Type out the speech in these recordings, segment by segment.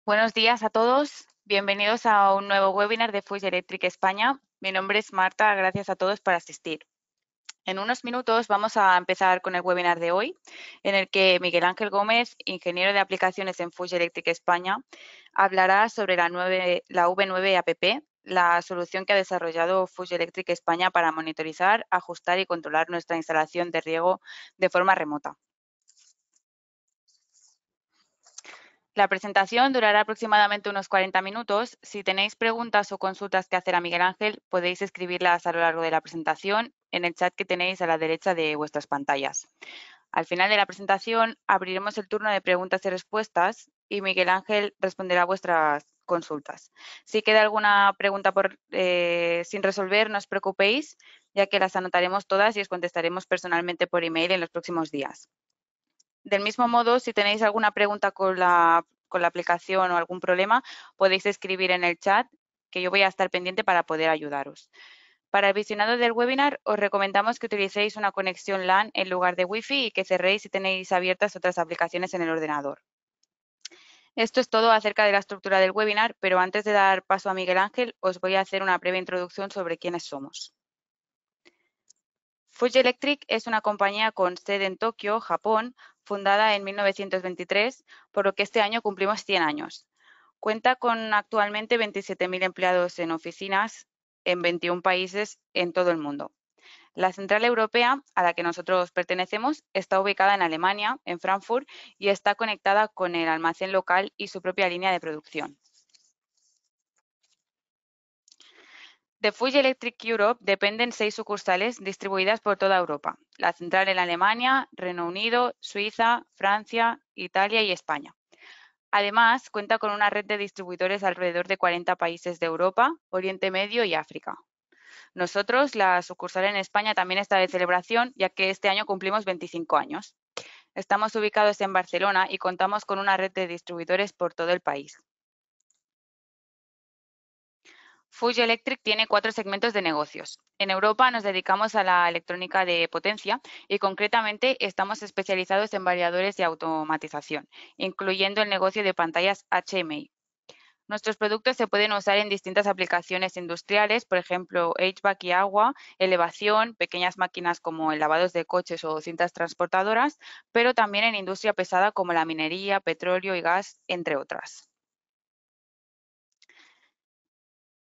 Buenos días a todos. Bienvenidos a un nuevo webinar de Fuji Electric España. Mi nombre es Marta. Gracias a todos por asistir. En unos minutos vamos a empezar con el webinar de hoy, en el que Miguel Ángel Gómez, ingeniero de aplicaciones en Fuji Electric España, hablará sobre la V9 App, la solución que ha desarrollado Fuji Electric España para monitorizar, ajustar y controlar nuestra instalación de riego de forma remota. La presentación durará aproximadamente unos 40 minutos. Si tenéis preguntas o consultas que hacer a Miguel Ángel, podéis escribirlas a lo largo de la presentación en el chat que tenéis a la derecha de vuestras pantallas. Al final de la presentación abriremos el turno de preguntas y respuestas y Miguel Ángel responderá a vuestras consultas. Si queda alguna pregunta sin resolver, no os preocupéis, ya que las anotaremos todas y os contestaremos personalmente por email en los próximos días. Del mismo modo, si tenéis alguna pregunta con la aplicación o algún problema, podéis escribir en el chat, que yo voy a estar pendiente para poder ayudaros. Para el visionado del webinar, os recomendamos que utilicéis una conexión LAN en lugar de Wi-Fi y que cerréis si tenéis abiertas otras aplicaciones en el ordenador. Esto es todo acerca de la estructura del webinar, pero antes de dar paso a Miguel Ángel, os voy a hacer una breve introducción sobre quiénes somos. Fuji Electric es una compañía con sede en Tokio, Japón, fundada en 1923, por lo que este año cumplimos 100 años. Cuenta con actualmente 27.000 empleados en oficinas en 21 países en todo el mundo. La central europea, a la que nosotros pertenecemos, está ubicada en Alemania, en Frankfurt, y está conectada con el almacén local y su propia línea de producción. De Fuji Electric Europe dependen 6 sucursales distribuidas por toda Europa. La central en Alemania, Reino Unido, Suiza, Francia, Italia y España. Además, cuenta con una red de distribuidores alrededor de 40 países de Europa, Oriente Medio y África. Nosotros, la sucursal en España también está de celebración, ya que este año cumplimos 25 años. Estamos ubicados en Barcelona y contamos con una red de distribuidores por todo el país. Fuji Electric tiene 4 segmentos de negocios. En Europa nos dedicamos a la electrónica de potencia y concretamente estamos especializados en variadores de automatización, incluyendo el negocio de pantallas HMI. Nuestros productos se pueden usar en distintas aplicaciones industriales, por ejemplo, HVAC y agua, elevación, pequeñas máquinas como el lavados de coches o cintas transportadoras, pero también en industria pesada como la minería, petróleo y gas, entre otras.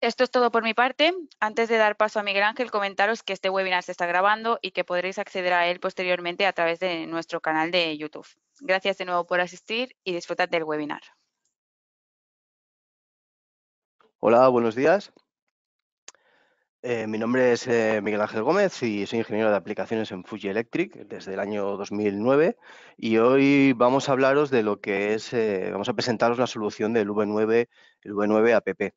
Esto es todo por mi parte. Antes de dar paso a Miguel Ángel, comentaros que este webinar se está grabando y que podréis acceder a él posteriormente a través de nuestro canal de YouTube. Gracias de nuevo por asistir y disfrutad del webinar. Hola, buenos días. Mi nombre es Miguel Ángel Gómez y soy ingeniero de aplicaciones en Fuji Electric desde el año 2009 y hoy vamos a hablaros de lo que es, vamos a presentaros la solución del el V9 App.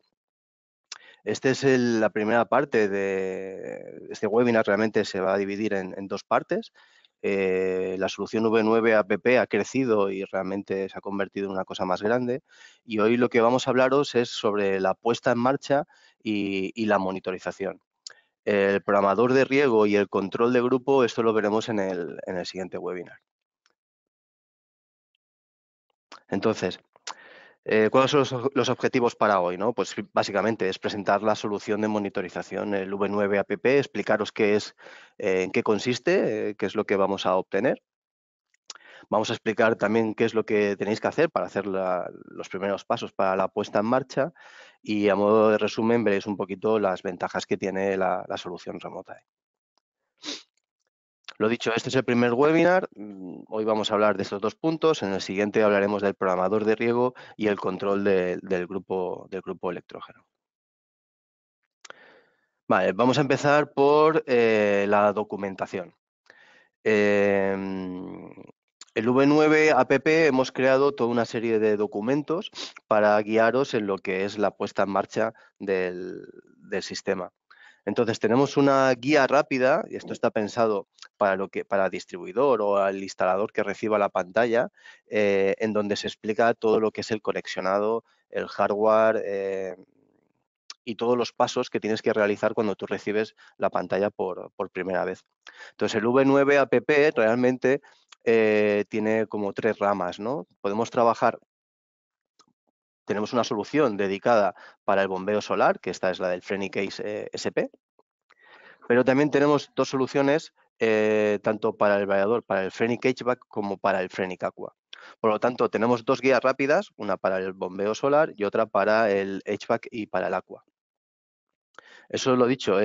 Esta es la primera parte de este webinar, realmente se va a dividir en 2 partes. La solución V9 App ha crecido y realmente se ha convertido en una cosa más grande. Y hoy lo que vamos a hablaros es sobre la puesta en marcha y la monitorización. El programador de riego y el control de grupo, esto lo veremos en el siguiente webinar. Entonces, ¿cuáles son los objetivos para hoy, no? Pues básicamente es presentar la solución de monitorización, el V9 App, explicaros qué es, en qué consiste, qué es lo que vamos a obtener. Vamos a explicar también qué es lo que tenéis que hacer para hacer los primeros pasos para la puesta en marcha y a modo de resumen veréis un poquito las ventajas que tiene la solución remota. Lo dicho, este es el primer webinar. Hoy vamos a hablar de estos 2 puntos. En el siguiente hablaremos del programador de riego y el control del grupo electrógeno. Vale, vamos a empezar por la documentación. El V9 App hemos creado toda una serie de documentos para guiaros en lo que es la puesta en marcha del sistema. Entonces tenemos una guía rápida, y esto está pensado para distribuidor o al instalador que reciba la pantalla, en donde se explica todo lo que es el conexionado, el hardware y todos los pasos que tienes que realizar cuando tú recibes la pantalla por primera vez. Entonces el V9 App realmente tiene como 3 ramas, ¿no? Podemos trabajar tenemos una solución dedicada para el bombeo solar, que esta es la del FreniCase SP, pero también tenemos dos soluciones tanto para el variador, para el Frenic HVAC como para el Frenic Aqua. Por lo tanto, tenemos dos guías rápidas, una para el bombeo solar y otra para el HVAC y para el Aqua. Eso lo dicho,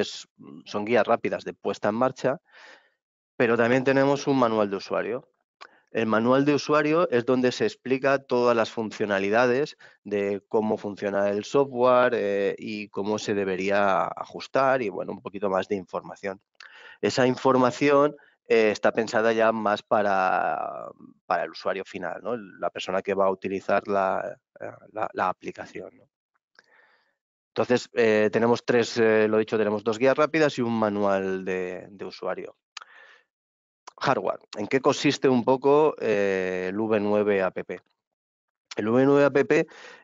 son guías rápidas de puesta en marcha, pero también tenemos un manual de usuario. El manual de usuario es donde se explica todas las funcionalidades de cómo funciona el software y cómo se debería ajustar y, bueno, un poquito más de información. Esa información está pensada ya más para el usuario final, ¿no? La persona que va a utilizar la aplicación, ¿no? Entonces, tenemos lo dicho, tenemos dos guías rápidas y un manual de usuario. Hardware. ¿En qué consiste un poco el V9 App? El V9 App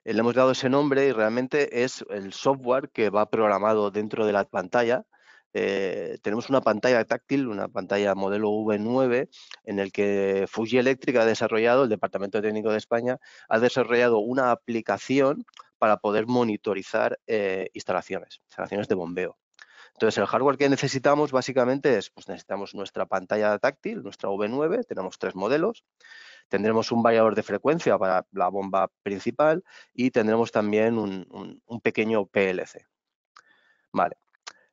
le hemos dado ese nombre y realmente es el software que va programado dentro de la pantalla. Tenemos una pantalla táctil, una pantalla modelo V9, en el que Fuji Electric ha desarrollado, el Departamento Técnico de España, ha desarrollado una aplicación para poder monitorizar instalaciones de bombeo. Entonces, el hardware que necesitamos básicamente pues necesitamos nuestra pantalla táctil, nuestra V9, tenemos 3 modelos. Tendremos un variador de frecuencia para la bomba principal y tendremos también un pequeño PLC. Vale.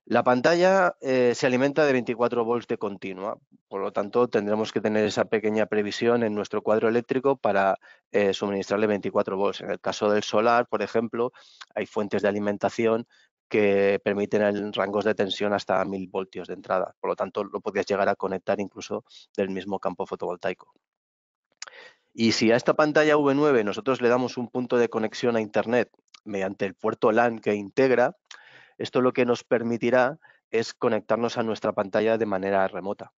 La pantalla se alimenta de 24 volts de continua, por lo tanto tendremos que tener esa pequeña previsión en nuestro cuadro eléctrico para suministrarle 24 volts. En el caso del solar, por ejemplo, hay fuentes de alimentación que permiten rangos de tensión hasta 1000 voltios de entrada, por lo tanto lo podrías llegar a conectar incluso del mismo campo fotovoltaico. Y si a esta pantalla V9 nosotros le damos un punto de conexión a Internet mediante el puerto LAN que integra, esto lo que nos permitirá es conectarnos a nuestra pantalla de manera remota.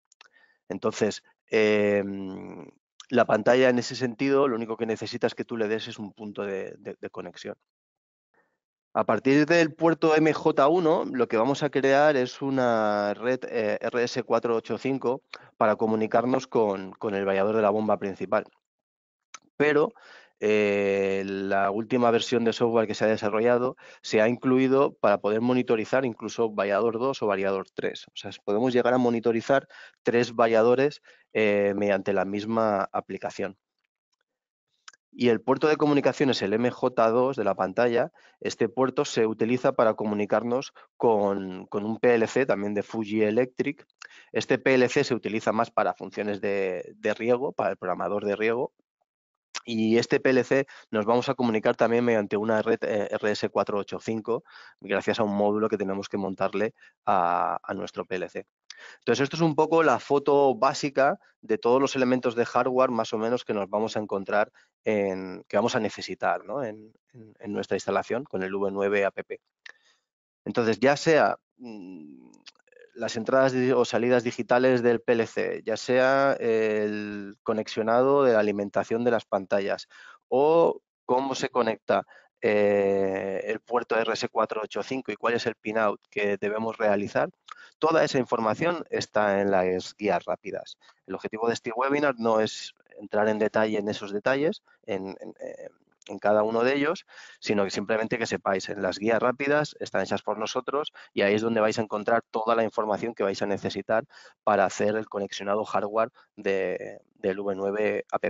Entonces, la pantalla en ese sentido, lo único que necesitas que tú le des es un punto de conexión. A partir del puerto MJ1, lo que vamos a crear es una red RS485 para comunicarnos con el variador de la bomba principal. Pero la última versión de software que se ha desarrollado se ha incluido para poder monitorizar incluso variador 2 o variador 3. O sea, podemos llegar a monitorizar 3 variadores mediante la misma aplicación. Y el puerto de comunicaciones, el MJ2 de la pantalla, este puerto se utiliza para comunicarnos con un PLC también de Fuji Electric. Este PLC se utiliza más para funciones de riego, para el programador de riego. Y este PLC nos vamos a comunicar también mediante una red RS485, gracias a un módulo que tenemos que montarle a nuestro PLC. Entonces, esto es un poco la foto básica de todos los elementos de hardware más o menos que nos vamos a encontrar, que vamos a necesitar, ¿no? en nuestra instalación con el V9 App. Entonces, ya sea las entradas o salidas digitales del PLC, ya sea el conexionado de la alimentación de las pantallas o cómo se conecta el puerto RS485 y cuál es el pinout que debemos realizar, toda esa información está en las guías rápidas. El objetivo de este webinar no es entrar en detalle en esos detalles, en cada uno de ellos, sino que simplemente que sepáis, en las guías rápidas están hechas por nosotros y ahí es donde vais a encontrar toda la información que vais a necesitar para hacer el conexionado hardware del V9 App.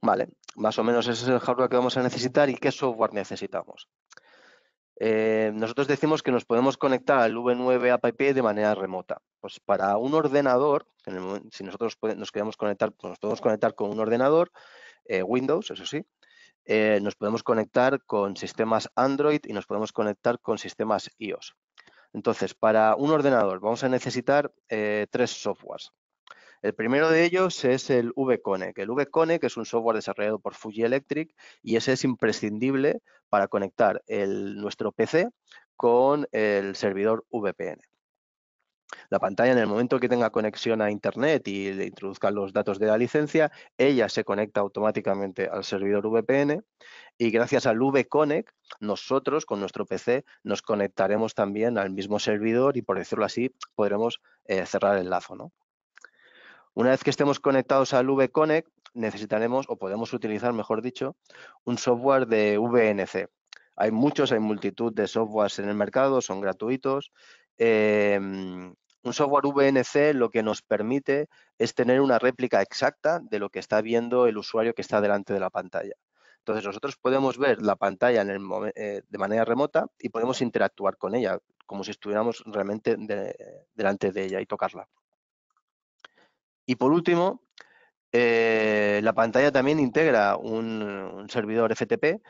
Vale, más o menos ese es el hardware que vamos a necesitar y qué software necesitamos. Nosotros decimos que nos podemos conectar al V9 App de manera remota. Pues para un ordenador, si nosotros nos queremos conectar, pues nos podemos conectar con un ordenador, Windows, eso sí. Nos podemos conectar con sistemas Android y nos podemos conectar con sistemas iOS. Entonces, para un ordenador vamos a necesitar 3 softwares. El primero de ellos es el VConnect. El VConnect es un software desarrollado por Fuji Electric y ese es imprescindible para conectar nuestro PC con el servidor VPN. La pantalla, en el momento que tenga conexión a Internet y le introduzcan los datos de la licencia, ella se conecta automáticamente al servidor VPN y gracias al VConnect, nosotros con nuestro PC nos conectaremos también al mismo servidor y, por decirlo así, podremos cerrar el lazo, ¿no? Una vez que estemos conectados al VConnect, necesitaremos o podemos utilizar, mejor dicho, un software de VNC. Hay multitud de softwares en el mercado, son gratuitos. Un software VNC lo que nos permite es tener una réplica exacta de lo que está viendo el usuario que está delante de la pantalla. Entonces, nosotros podemos ver la pantalla de manera remota y podemos interactuar con ella, como si estuviéramos realmente delante de ella y tocarla. Y por último, la pantalla también integra un servidor FTP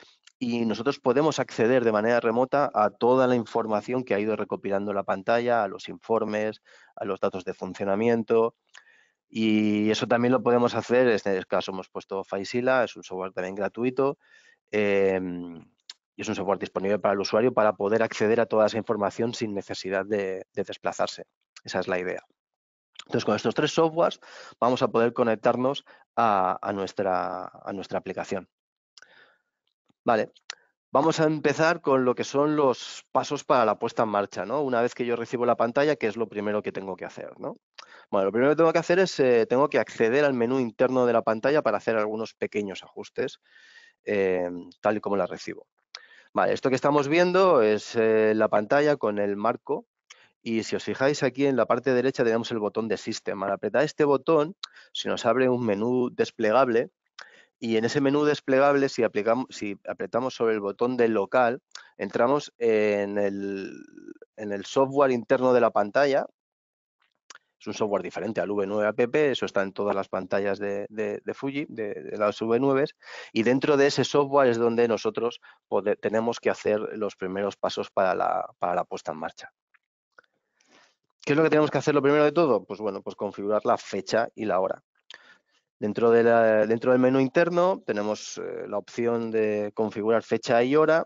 y nosotros podemos acceder de manera remota a toda la información que ha ido recopilando la pantalla, a los informes, a los datos de funcionamiento, y eso también lo podemos hacer. En este caso hemos puesto Filezilla, es un software también gratuito, y es un software disponible para el usuario para poder acceder a toda esa información sin necesidad de desplazarse. Esa es la idea. Entonces, con estos 3 softwares vamos a poder conectarnos a nuestra aplicación. Vale, vamos a empezar con lo que son los pasos para la puesta en marcha, ¿no? Una vez que yo recibo la pantalla, ¿qué es lo primero que tengo que hacer, ¿no? Bueno, lo primero que tengo que hacer es, tengo que acceder al menú interno de la pantalla para hacer algunos pequeños ajustes, tal y como la recibo. Vale, esto que estamos viendo es la pantalla con el marco. Y si os fijáis aquí en la parte derecha tenemos el botón de System. Al apretar este botón se nos abre un menú desplegable, y en ese menú desplegable, si apretamos sobre el botón de local, entramos en el software interno de la pantalla. Es un software diferente al V9app, eso está en todas las pantallas de Fuji, de las V9, y dentro de ese software es donde nosotros tenemos que hacer los primeros pasos para la puesta en marcha. ¿Qué es lo que tenemos que hacer lo primero de todo? Pues bueno, pues configurar la fecha y la hora. Dentro del menú interno tenemos la opción de configurar fecha y hora.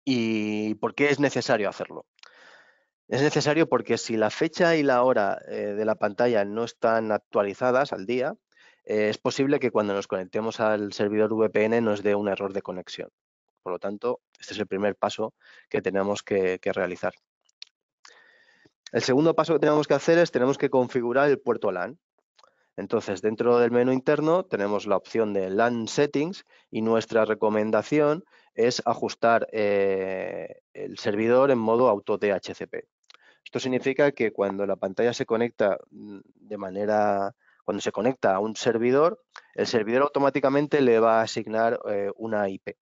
¿Y por qué es necesario hacerlo? Es necesario porque si la fecha y la hora de la pantalla no están actualizadas al día, es posible que cuando nos conectemos al servidor VPN nos dé un error de conexión. Por lo tanto, este es el primer paso que tenemos que realizar. El segundo paso que tenemos que hacer es tenemos que configurar el puerto LAN. Entonces, dentro del menú interno tenemos la opción de LAN Settings y nuestra recomendación es ajustar el servidor en modo auto DHCP. Esto significa que cuando la pantalla se conecta cuando se conecta a un servidor, el servidor automáticamente le va a asignar una IP.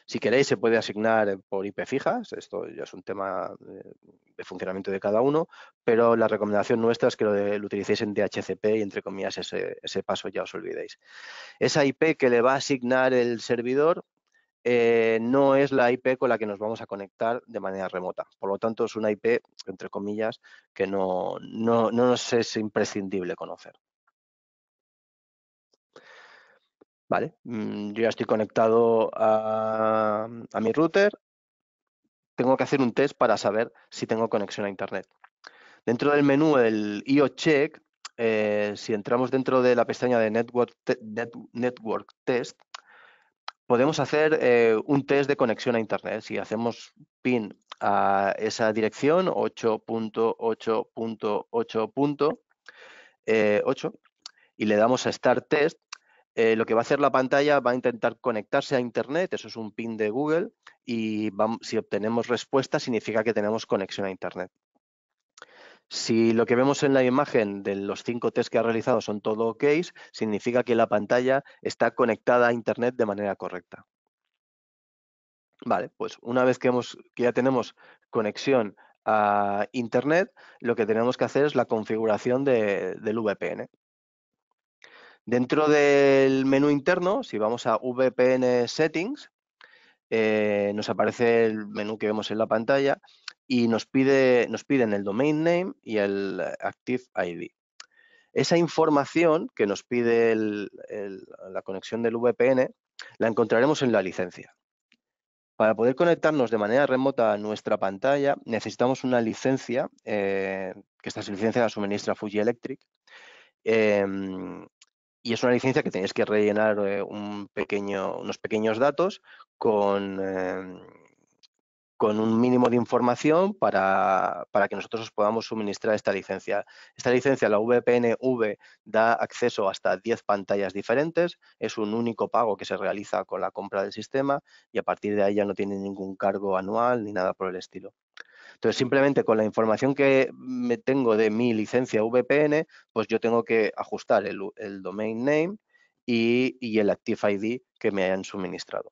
Si queréis, se puede asignar por IP fijas, esto ya es un tema de funcionamiento de cada uno, pero la recomendación nuestra es que lo utilicéis en DHCP y, entre comillas, ese paso ya os olvidéis. Esa IP que le va a asignar el servidor no es la IP con la que nos vamos a conectar de manera remota. Por lo tanto, es una IP, entre comillas, que no nos es imprescindible conocer. Vale, yo ya estoy conectado a mi router. Tengo que hacer un test para saber si tengo conexión a Internet. Dentro del menú, el IO Check, si entramos dentro de la pestaña de Network Test, podemos hacer un test de conexión a Internet. Si hacemos pin a esa dirección, 8.8.8.8, y le damos a Start Test, lo que va a hacer la pantalla va a intentar conectarse a Internet, eso es un pin de Google, y si obtenemos respuesta significa que tenemos conexión a Internet. Si lo que vemos en la imagen de los 5 tests que ha realizado son todo OK, significa que la pantalla está conectada a Internet de manera correcta. Vale, pues una vez que ya tenemos conexión a Internet, lo que tenemos que hacer es la configuración del VPN. Dentro del menú interno, si vamos a VPN Settings, nos aparece el menú que vemos en la pantalla y nos piden el Domain Name y el Active ID. Esa información que nos pide la conexión del VPN la encontraremos en la licencia. Para poder conectarnos de manera remota a nuestra pantalla necesitamos una licencia, que esta licencia la suministra Fuji Electric, y es una licencia que tenéis que rellenar unos pequeños datos con con un mínimo de información para que nosotros os podamos suministrar esta licencia. Esta licencia, la VPN-V, da acceso hasta 10 pantallas diferentes, es un único pago que se realiza con la compra del sistema y a partir de ahí ya no tiene ningún cargo anual ni nada por el estilo. Entonces, simplemente con la información que me tengo de mi licencia VPN, pues yo tengo que ajustar el domain name y el Active ID que me hayan suministrado.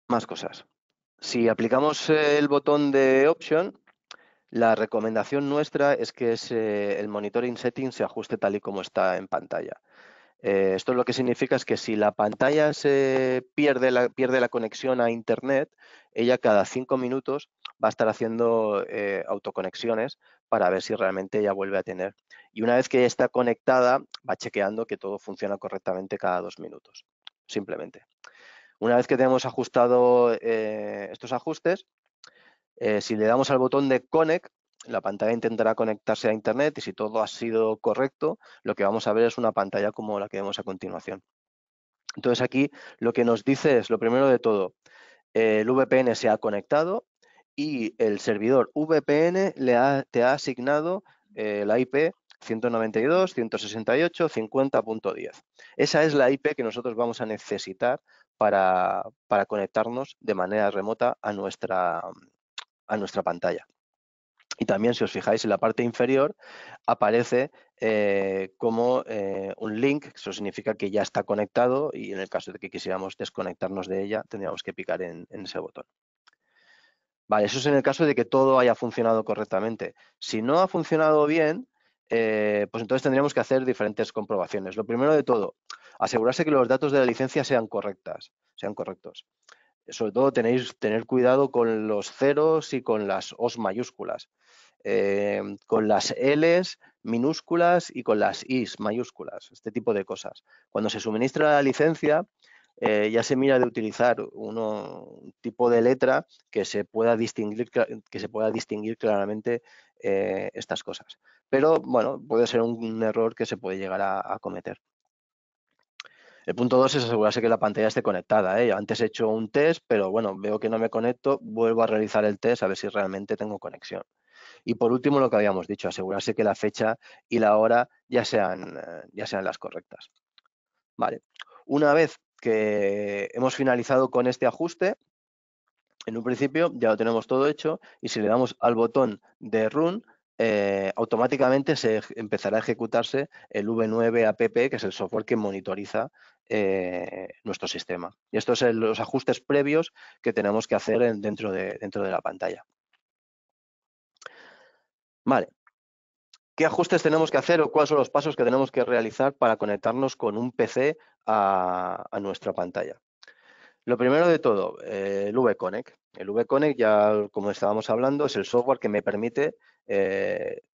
Más cosas. Si aplicamos el botón de Option, la recomendación nuestra es que el Monitoring Setting se ajuste tal y como está en pantalla. Esto lo que significa es que si la pantalla pierde la conexión a Internet, ella cada 5 minutos va a estar haciendo autoconexiones para ver si realmente ella vuelve a tener. Y una vez que está conectada, va chequeando que todo funciona correctamente cada 2 minutos, simplemente. Una vez que tenemos ajustado estos ajustes, si le damos al botón de Connect, la pantalla intentará conectarse a Internet y si todo ha sido correcto, lo que vamos a ver es una pantalla como la que vemos a continuación. Entonces aquí lo que nos dice es, lo primero de todo, el VPN se ha conectado y el servidor VPN te ha asignado la IP 192.168.50.10. Esa es la IP que nosotros vamos a necesitar para conectarnos de manera remota a nuestra pantalla. Y también, si os fijáis, en la parte inferior aparece como un link, eso significa que ya está conectado y en el caso de que quisiéramos desconectarnos de ella, tendríamos que picar en ese botón. Vale, eso es en el caso de que todo haya funcionado correctamente. Si no ha funcionado bien, pues entonces tendríamos que hacer diferentes comprobaciones. Lo primero de todo, asegurarse que los datos de la licencia sean correctos. Sobre todo tener cuidado con los ceros y con las O's mayúsculas, con las L's minúsculas y con las I's mayúsculas, este tipo de cosas. Cuando se suministra la licencia, ya se mira de utilizar un tipo de letra que se pueda distinguir claramente estas cosas. Pero, bueno, puede ser un error que se puede llegar a cometer. El punto 2 es asegurarse que la pantalla esté conectada. Antes he hecho un test, pero bueno, veo que no me conecto, vuelvo a realizar el test a ver si realmente tengo conexión. Y por último, lo que habíamos dicho, asegurarse que la fecha y la hora ya sean las correctas. Vale. Una vez que hemos finalizado con este ajuste, en un principio ya lo tenemos todo hecho y si le damos al botón de Run, automáticamente se empezará a ejecutarse el V9 app, que es el software que monitoriza nuestro sistema. Y estos son los ajustes previos que tenemos que hacer dentro de la pantalla. Vale. ¿Qué ajustes tenemos que hacer o cuáles son los pasos que tenemos que realizar para conectarnos con un PC a nuestra pantalla? Lo primero de todo, el VConnect. El VConnect, ya como estábamos hablando, es el software que me permite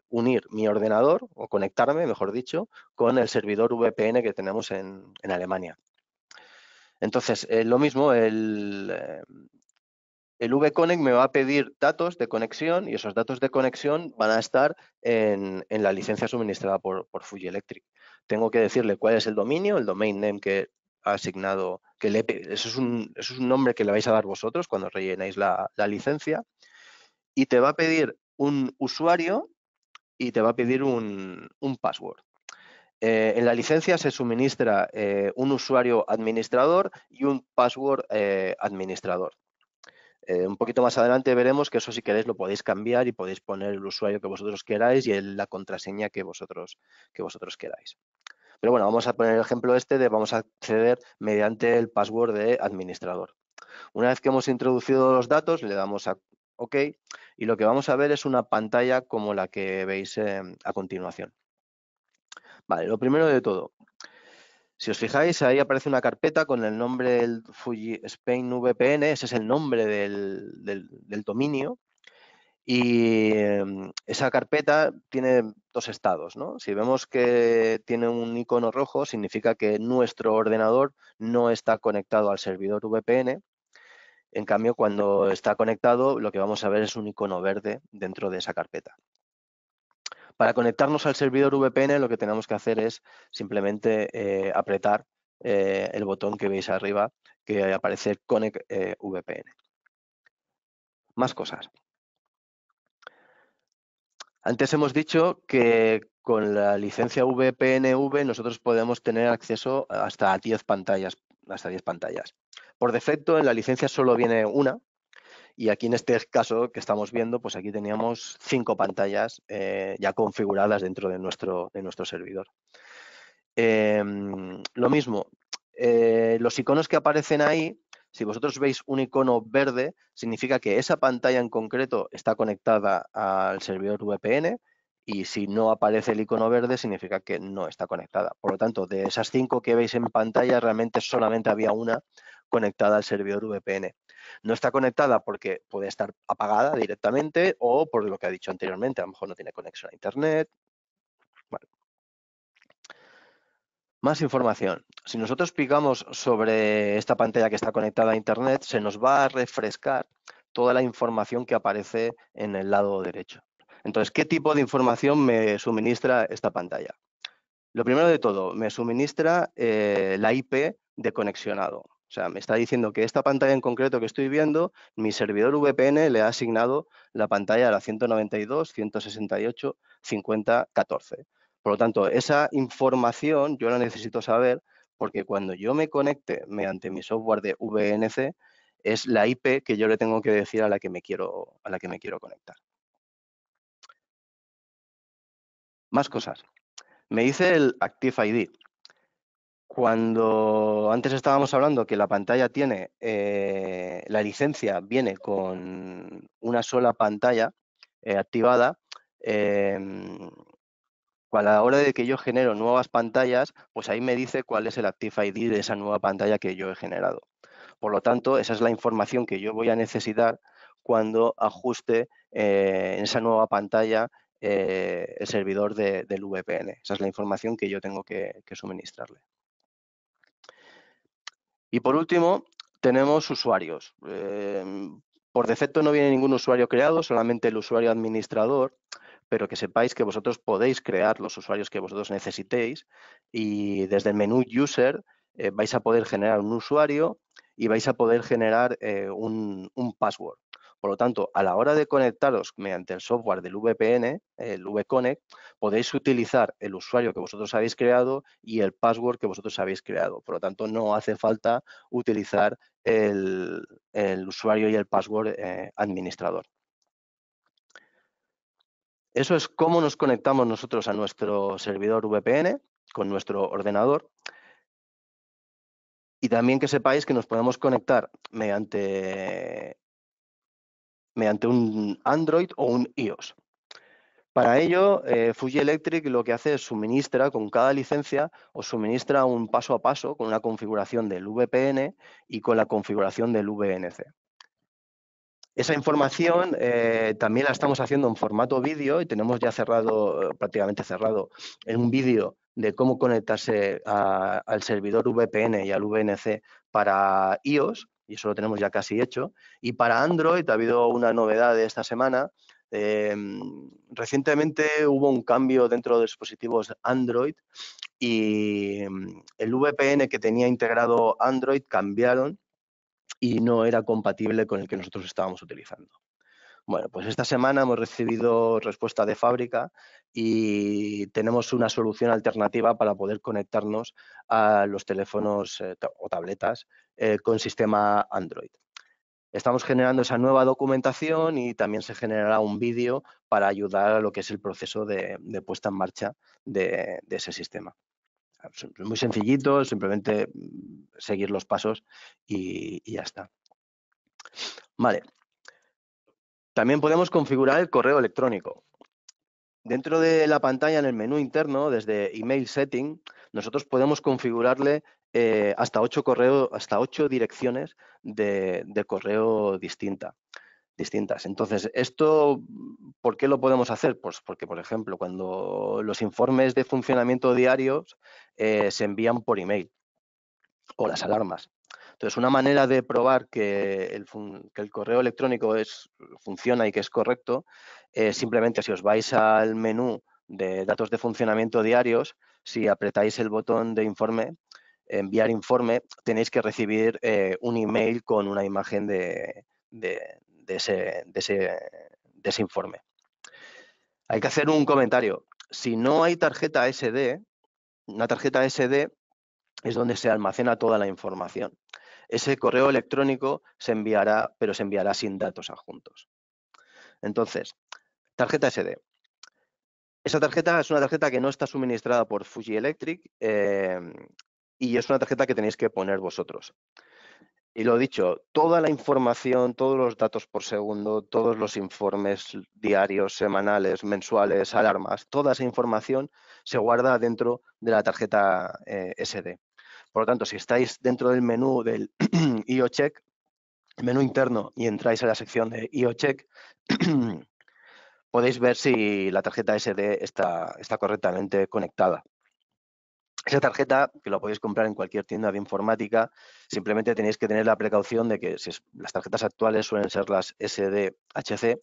unir mi ordenador, o conectarme, mejor dicho, con el servidor VPN que tenemos en Alemania. Entonces, lo mismo, el VConnect me va a pedir datos de conexión y esos datos de conexión van a estar en la licencia suministrada por Fuji Electric. Tengo que decirle cuál es el dominio, el domain name que ha asignado, eso es un nombre que le vais a dar vosotros cuando rellenéis la licencia, y te va a pedir un usuario y te va a pedir un password. En la licencia se suministra un usuario administrador y un password administrador. Un poquito más adelante veremos que eso, si queréis, lo podéis cambiar y podéis poner el usuario que vosotros queráis y la contraseña que vosotros queráis. Pero bueno, vamos a poner el ejemplo de vamos a acceder mediante el password de administrador. Una vez que hemos introducido los datos, le damos a OK y lo que vamos a ver es una pantalla como la que veis a continuación. Vale, lo primero de todo, si os fijáis, ahí aparece una carpeta con el nombre del Fuji Spain VPN, ese es el nombre del dominio, y esa carpeta tiene dos estados, ¿no? Si vemos que tiene un icono rojo, significa que nuestro ordenador no está conectado al servidor VPN. En cambio, cuando está conectado, lo que vamos a ver es un icono verde dentro de esa carpeta. Para conectarnos al servidor VPN, lo que tenemos que hacer es simplemente apretar el botón que veis arriba que aparece Connect VPN. Más cosas. Antes hemos dicho que con la licencia VPNV nosotros podemos tener acceso hasta 10 pantallas. Por defecto en la licencia solo viene una, y aquí en este caso que estamos viendo, pues aquí teníamos 5 pantallas ya configuradas dentro de nuestro servidor. Lo mismo, los iconos que aparecen ahí, si vosotros veis un icono verde, significa que esa pantalla en concreto está conectada al servidor VPN, y si no aparece el icono verde, significa que no está conectada. Por lo tanto, de esas 5 que veis en pantalla, realmente solamente había una conectada al servidor VPN. No está conectada porque puede estar apagada directamente o por lo que he dicho anteriormente, a lo mejor no tiene conexión a Internet. Bueno. Más información. Si nosotros picamos sobre esta pantalla que está conectada a Internet, se nos va a refrescar toda la información que aparece en el lado derecho. Entonces, ¿qué tipo de información me suministra esta pantalla? Lo primero de todo, me suministra la IP de conexionado. O sea, me está diciendo que esta pantalla en concreto que estoy viendo, mi servidor VPN le ha asignado la pantalla a la 192.168.50.14. Por lo tanto, esa información yo la necesito saber porque cuando yo me conecte mediante mi software de VNC, es la IP que yo le tengo que decir a la que me quiero conectar. Más cosas. Me dice el Active ID. Cuando antes estábamos hablando que la pantalla tiene, la licencia viene con una sola pantalla activada, a la hora de que yo genero nuevas pantallas, pues ahí me dice cuál es el Active ID de esa nueva pantalla que yo he generado. Por lo tanto, esa es la información que yo voy a necesitar cuando ajuste en esa nueva pantalla el servidor del VPN. Esa es la información que yo tengo que suministrarle. Y por último, tenemos usuarios. Por defecto no viene ningún usuario creado, solamente el usuario administrador, pero que sepáis que vosotros podéis crear los usuarios que vosotros necesitéis, y desde el menú User vais a poder generar un usuario y vais a poder generar un password. Por lo tanto, a la hora de conectaros mediante el software del VPN, el VConnect, podéis utilizar el usuario que vosotros habéis creado y el password que vosotros habéis creado. Por lo tanto, no hace falta utilizar el usuario y el password administrador. Eso es cómo nos conectamos nosotros a nuestro servidor VPN con nuestro ordenador. Y también que sepáis que nos podemos conectar mediante un Android o un iOS. Para ello, Fuji Electric lo que hace es suministra, con cada licencia, os suministra un paso a paso con una configuración del VPN y con la configuración del VNC. Esa información también la estamos haciendo en formato vídeo y tenemos ya cerrado, prácticamente cerrado, en un vídeo de cómo conectarse al servidor VPN y al VNC para iOS, y eso lo tenemos ya casi hecho. Y para Android ha habido una novedad de esta semana. Recientemente hubo un cambio dentro de los dispositivos Android y el VPN que tenía integrado Android cambiaron y no era compatible con el que nosotros estábamos utilizando. Bueno, pues esta semana hemos recibido respuesta de fábrica y tenemos una solución alternativa para poder conectarnos a los teléfonos o tabletas con sistema Android. Estamos generando esa nueva documentación y también se generará un vídeo para ayudar a lo que es el proceso de puesta en marcha de ese sistema. Es muy sencillito, simplemente seguir los pasos y ya está. Vale. También podemos configurar el correo electrónico. Dentro de la pantalla, en el menú interno, desde Email Setting, nosotros podemos configurarle hasta 8 direcciones de correo distintas. Entonces, ¿esto por qué lo podemos hacer? Pues porque, por ejemplo, cuando los informes de funcionamiento diarios se envían por email, o las alarmas. Entonces, una manera de probar que el correo electrónico funciona y que es correcto, simplemente si os vais al menú de datos de funcionamiento diarios, si apretáis el botón de informe, enviar informe, tenéis que recibir un email con una imagen de ese informe. Hay que hacer un comentario. Si no hay tarjeta SD, una tarjeta SD es donde se almacena toda la información. Ese correo electrónico se enviará, pero se enviará sin datos adjuntos. Entonces, tarjeta SD. Esa tarjeta es una tarjeta que no está suministrada por Fuji Electric y es una tarjeta que tenéis que poner vosotros. Y lo dicho, toda la información, todos los datos por segundo, todos los informes diarios, semanales, mensuales, alarmas, toda esa información se guarda dentro de la tarjeta SD. Por lo tanto, si estáis dentro del menú del IOCheck, el menú interno, y entráis a la sección de IOCheck, podéis ver si la tarjeta SD está correctamente conectada. Esa tarjeta, que lo podéis comprar en cualquier tienda de informática, simplemente tenéis que tener la precaución de que las tarjetas actuales suelen ser las SDHC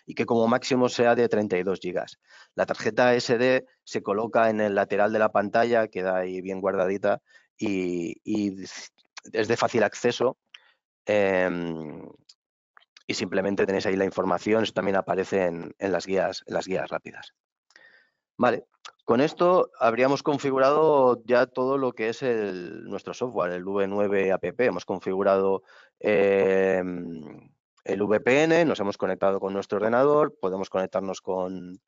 y que como máximo sea de 32 GB. La tarjeta SD se coloca en el lateral de la pantalla, queda ahí bien guardadita y es de fácil acceso. Y simplemente tenéis ahí la información, eso también aparece en las guías rápidas. Vale, con esto habríamos configurado ya todo lo que es nuestro software, el V9 app. Hemos configurado el VPN, nos hemos conectado con nuestro ordenador, podemos conectarnos con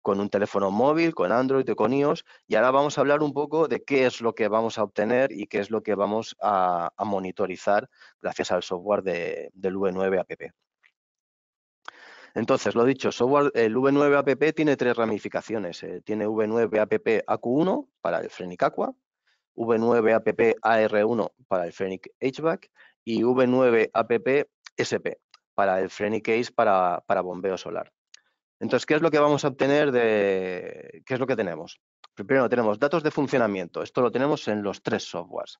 un teléfono móvil, con Android o con iOS, y ahora vamos a hablar un poco de qué es lo que vamos a obtener y qué es lo que vamos a monitorizar gracias al software del V9 app. Entonces, lo dicho, el V9 app tiene tres ramificaciones. Tiene V9 app AQ1 para el Frenic Aqua, V9 app AR1 para el Frenic HVAC y V9 app SP para el Frenic Case para bombeo solar. Entonces, ¿qué es lo que vamos a obtener qué es lo que tenemos? Primero tenemos datos de funcionamiento. Esto lo tenemos en los tres softwares.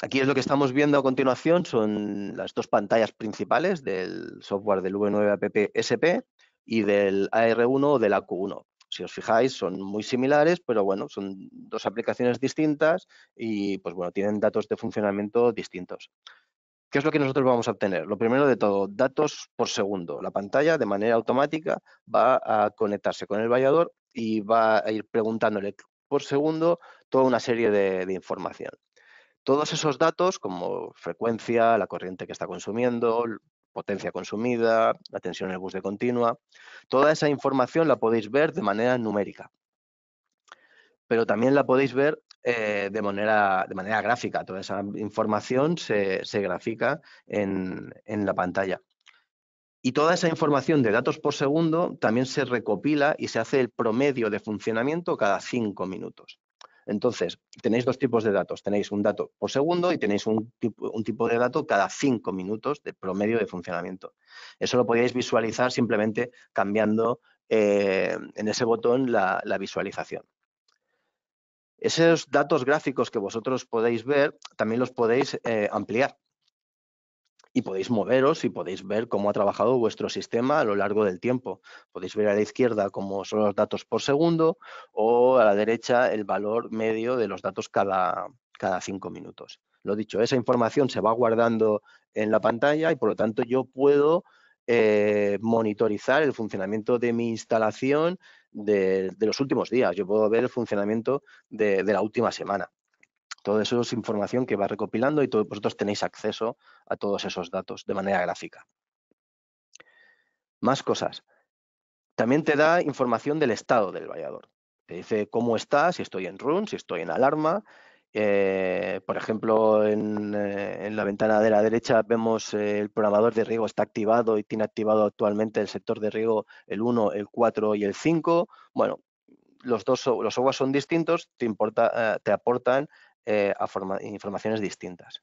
Aquí es lo que estamos viendo a continuación, son las dos pantallas principales del software del V9 app SP y del AR1 o del AQ1. Si os fijáis, son muy similares, pero bueno, son dos aplicaciones distintas y pues bueno, tienen datos de funcionamiento distintos. ¿Qué es lo que nosotros vamos a obtener? Lo primero de todo, datos por segundo. La pantalla de manera automática va a conectarse con el vallador y va a ir preguntándole por segundo toda una serie de información. Todos esos datos, como frecuencia, la corriente que está consumiendo, potencia consumida, la tensión en el bus de continua, toda esa información la podéis ver de manera numérica. Pero también la podéis ver de manera gráfica. Toda esa información se grafica en la pantalla. Y toda esa información de datos por segundo también se recopila y se hace el promedio de funcionamiento cada 5 minutos. Entonces, tenéis dos tipos de datos. Tenéis un dato por segundo y tenéis un tipo de dato cada 5 minutos de promedio de funcionamiento. Eso lo podéis visualizar simplemente cambiando en ese botón la visualización. Esos datos gráficos que vosotros podéis ver, también los podéis ampliar. Y podéis moveros y podéis ver cómo ha trabajado vuestro sistema a lo largo del tiempo. Podéis ver a la izquierda cómo son los datos por segundo o a la derecha el valor medio de los datos cada 5 minutos. Lo dicho, esa información se va guardando en la pantalla y por lo tanto yo puedo monitorizar el funcionamiento de mi instalación de los últimos días. Yo puedo ver el funcionamiento de la última semana. Todo eso es información que va recopilando y vosotros tenéis acceso a todos esos datos de manera gráfica. Más cosas. También te da información del estado del vallador. Te dice cómo está, si estoy en run, si estoy en alarma. Por ejemplo, en la ventana de la derecha vemos el programador de riego está activado y tiene activado actualmente el sector de riego el 1, el 4 y el 5. Bueno, los softwares son distintos, te aportan informaciones distintas.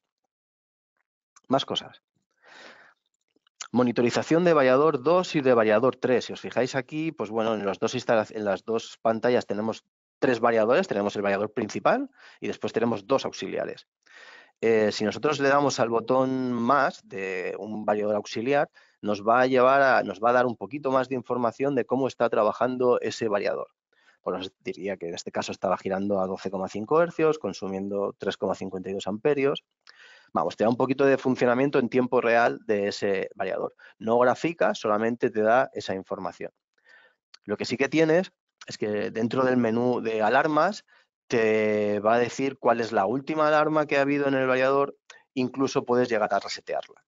Más cosas. Monitorización de vallador 2 y de vallador 3. Si os fijáis aquí, pues bueno, en las dos pantallas tenemos tres variadores. Tenemos el vallador principal y después tenemos dos auxiliares. Si nosotros le damos al botón más de un vallador auxiliar, nos va a dar un poquito más de información de cómo está trabajando ese variador. Pues os diría que en este caso estaba girando a 12,5 hercios, consumiendo 3,52 amperios. Vamos, te da un poquito de funcionamiento en tiempo real de ese variador. No grafica, solamente te da esa información. Lo que sí que tienes es que dentro del menú de alarmas te va a decir cuál es la última alarma que ha habido en el variador, incluso puedes llegar a resetearla.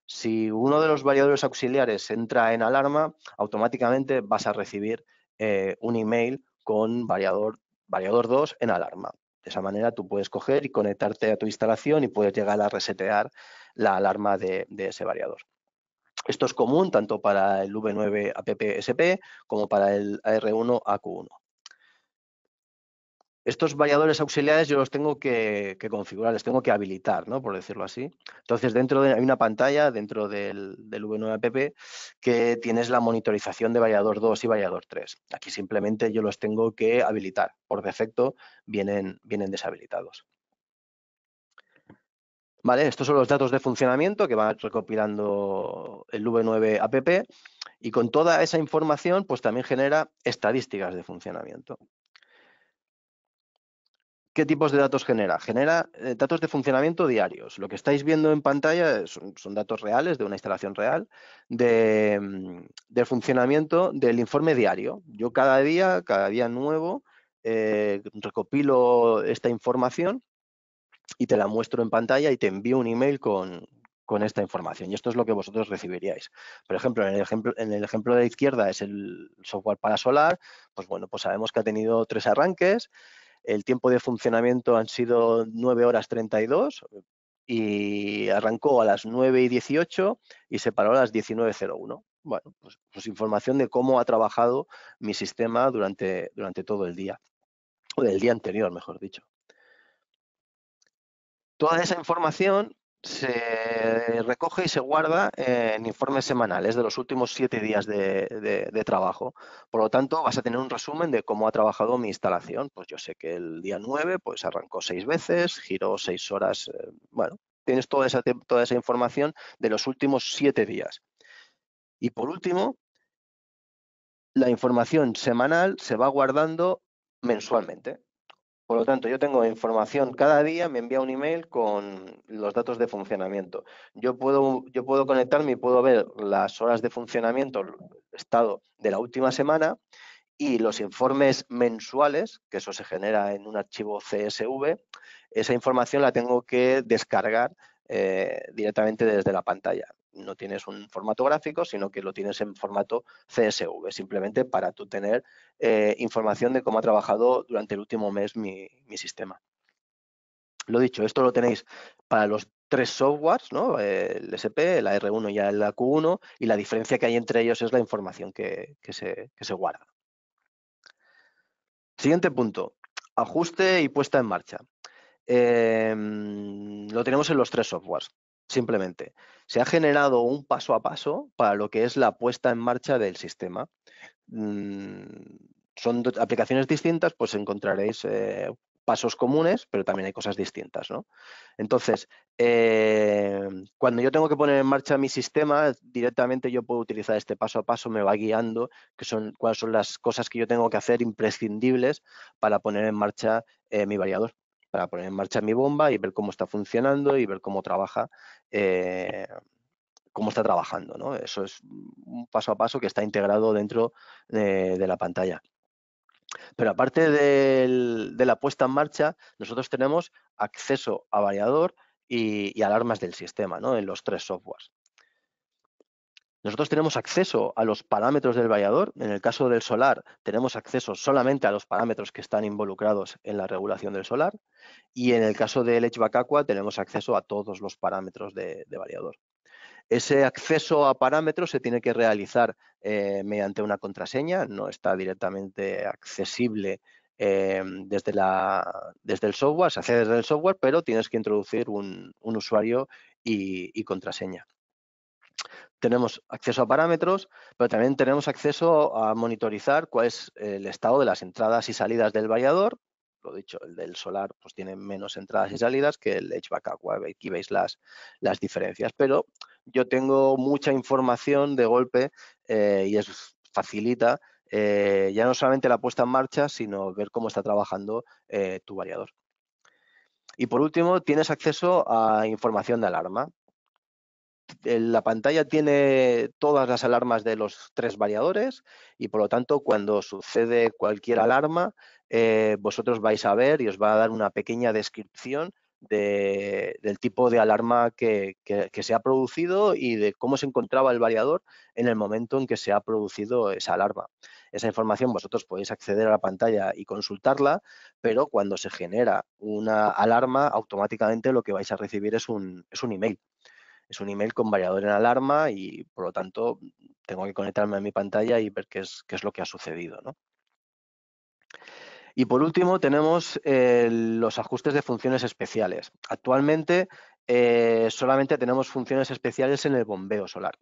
Si uno de los variadores auxiliares entra en alarma, automáticamente vas a recibir un email con variador 2 en alarma. De esa manera tú puedes coger y conectarte a tu instalación y puedes llegar a resetear la alarma de ese variador. Esto es común tanto para el V9 APP-SP como para el AR1 AQ1. Estos variadores auxiliares yo los tengo que configurar, les tengo que habilitar, ¿no? Por decirlo así. Entonces, hay una pantalla dentro del V9 app que tienes la monitorización de variador 2 y variador 3. Aquí simplemente yo los tengo que habilitar. Por defecto vienen deshabilitados. Vale, estos son los datos de funcionamiento que va recopilando el V9 app y con toda esa información pues también genera estadísticas de funcionamiento. ¿Qué tipos de datos genera? Genera datos de funcionamiento diarios. Lo que estáis viendo en pantalla son datos reales de una instalación real del funcionamiento del informe diario. Yo cada día nuevo, recopilo esta información y te la muestro en pantalla y te envío un email con esta información. Y esto es lo que vosotros recibiríais. Por ejemplo, en el ejemplo de la izquierda es el software para solar. Pues bueno, pues sabemos que ha tenido 3 arranques. El tiempo de funcionamiento han sido 9 horas 32 y arrancó a las 9:18 y se paró a las 19:01. Bueno, pues información de cómo ha trabajado mi sistema durante todo el día, o del día anterior, mejor dicho. Toda esa información se recoge y se guarda en informes semanales de los últimos 7 días de trabajo. Por lo tanto, vas a tener un resumen de cómo ha trabajado mi instalación. Pues yo sé que el día 9 pues arrancó 6 veces, giró 6 horas. Bueno, tienes toda esa información de los últimos 7 días. Y por último, la información semanal se va guardando mensualmente. Por lo tanto, yo tengo información cada día, me envía un email con los datos de funcionamiento. Yo puedo conectarme y puedo ver las horas de funcionamiento, el estado de la última semana y los informes mensuales, que eso se genera en un archivo CSV. Esa información la tengo que descargar directamente desde la pantalla. No tienes un formato gráfico, sino que lo tienes en formato CSV, simplemente para tú tener información de cómo ha trabajado durante el último mes mi sistema. Lo dicho, esto lo tenéis para los 3 softwares, ¿no? El SP, el AR1 y el AQ1, y la diferencia que hay entre ellos es la información que se guarda. Siguiente punto, ajuste y puesta en marcha. Lo tenemos en los 3 softwares, simplemente. Se ha generado un paso a paso para lo que es la puesta en marcha del sistema. Son aplicaciones distintas, pues encontraréis pasos comunes, pero también hay cosas distintas, ¿no? Entonces, cuando yo tengo que poner en marcha mi sistema, directamente yo puedo utilizar este paso a paso, me va guiando cuáles son las cosas que yo tengo que hacer imprescindibles para poner en marcha mi variador, para poner en marcha mi bomba y ver cómo está funcionando y ver cómo trabaja, cómo está trabajando, ¿no? Eso es un paso a paso que está integrado dentro de la pantalla. Pero aparte de la puesta en marcha, nosotros tenemos acceso a variador y alarmas del sistema, ¿no? En los 3 softwares. Nosotros tenemos acceso a los parámetros del variador. En el caso del solar, tenemos acceso solamente a los parámetros que están involucrados en la regulación del solar. Y en el caso del HVAC Aqua, tenemos acceso a todos los parámetros de variador. Ese acceso a parámetros se tiene que realizar mediante una contraseña, no está directamente accesible desde el software, se hace desde el software, pero tienes que introducir un usuario y contraseña. Tenemos acceso a parámetros, pero también tenemos acceso a monitorizar cuál es el estado de las entradas y salidas del variador. Lo dicho, el del solar pues tiene menos entradas y salidas que el HVAC Aqua. Aquí veis las diferencias, pero yo tengo mucha información de golpe y facilita ya no solamente la puesta en marcha, sino ver cómo está trabajando tu variador. Y por último, tienes acceso a información de alarma. La pantalla tiene todas las alarmas de los 3 variadores y, por lo tanto, cuando sucede cualquier alarma, vosotros vais a ver y os va a dar una pequeña descripción del tipo de alarma que se ha producido y de cómo se encontraba el variador en el momento en que se ha producido esa alarma. Esa información vosotros podéis acceder a la pantalla y consultarla, pero cuando se genera una alarma, automáticamente lo que vais a recibir es un email. Es un email con variador en alarma y, por lo tanto, tengo que conectarme a mi pantalla y ver qué es lo que ha sucedido, ¿no? Y por último tenemos los ajustes de funciones especiales. Actualmente solamente tenemos funciones especiales en el bombeo solar,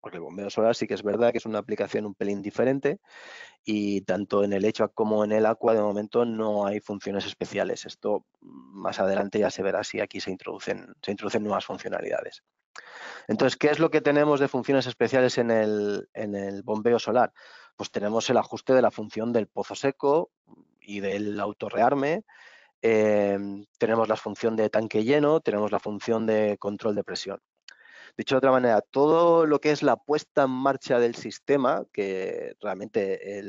porque el bombeo solar sí que es verdad que es una aplicación un pelín diferente y tanto en el HVAC como en el Aqua de momento no hay funciones especiales. Esto más adelante ya se verá si aquí se introducen nuevas funcionalidades. Entonces, ¿qué es lo que tenemos de funciones especiales en el bombeo solar? Pues tenemos el ajuste de la función del pozo seco y del autorrearme, tenemos la función de tanque lleno, tenemos la función de control de presión. Dicho de otra manera, todo lo que es la puesta en marcha del sistema, que realmente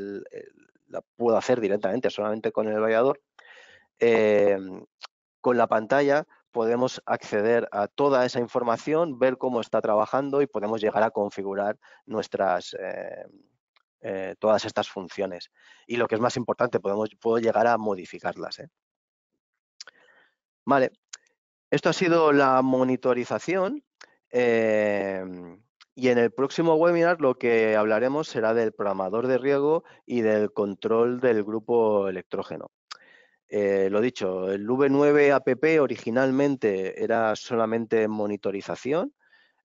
la puedo hacer directamente solamente con el variador, con la pantalla podemos acceder a toda esa información, ver cómo está trabajando y podemos llegar a configurar todas estas funciones. Y lo que es más importante, puedo llegar a modificarlas. Vale, esto ha sido la monitorización y en el próximo webinar lo que hablaremos será del programador de riego y del control del grupo electrógeno. Lo dicho, el V9 app originalmente era solamente monitorización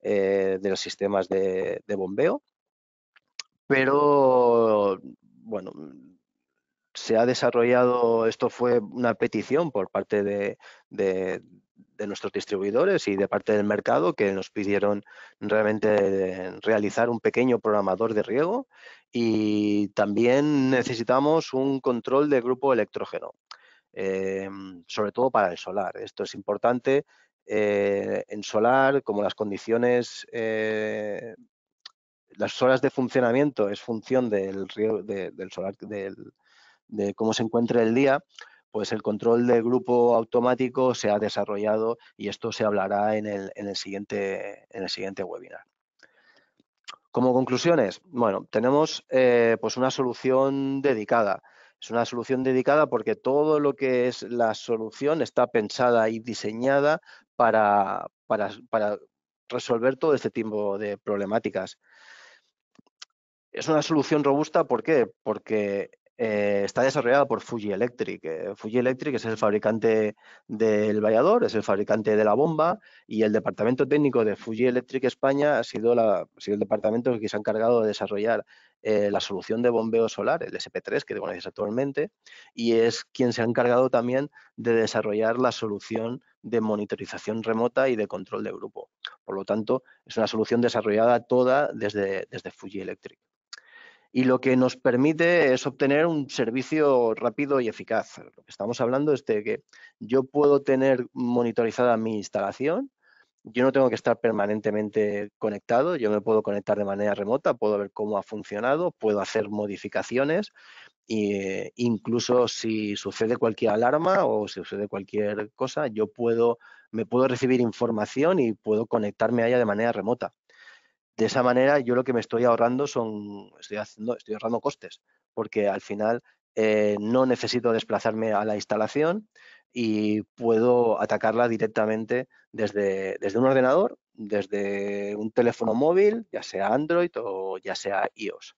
de los sistemas de bombeo, pero bueno, se ha desarrollado, esto fue una petición por parte de nuestros distribuidores y de parte del mercado que nos pidieron realmente realizar un pequeño programador de riego y también necesitamos un control de grupo electrógeno. Sobre todo para el solar. Esto es importante. En solar, como las condiciones, las horas de funcionamiento es función del solar, de cómo se encuentre el día, pues el control del grupo automático se ha desarrollado y esto se hablará en el siguiente webinar. Como conclusiones, bueno, tenemos pues una solución dedicada. Es una solución dedicada porque todo lo que es la solución está pensada y diseñada para resolver todo este tipo de problemáticas. Es una solución robusta, ¿por qué? Porque está desarrollada por Fuji Electric. Fuji Electric es el fabricante del variador, es el fabricante de la bomba y el departamento técnico de Fuji Electric España ha sido el departamento que se ha encargado de desarrollar la solución de bombeo solar, el SP3 que conoces actualmente, y es quien se ha encargado también de desarrollar la solución de monitorización remota y de control de grupo. Por lo tanto, es una solución desarrollada toda desde Fuji Electric. Y lo que nos permite es obtener un servicio rápido y eficaz. Lo que estamos hablando es de que yo puedo tener monitorizada mi instalación, yo no tengo que estar permanentemente conectado, yo me puedo conectar de manera remota, puedo ver cómo ha funcionado, puedo hacer modificaciones e incluso si sucede cualquier alarma o si sucede cualquier cosa, me puedo recibir información y puedo conectarme a ella de manera remota. De esa manera, yo lo que me estoy ahorrando estoy ahorrando costes, porque al final no necesito desplazarme a la instalación y puedo atacarla directamente desde un ordenador, desde un teléfono móvil, ya sea Android o ya sea iOS.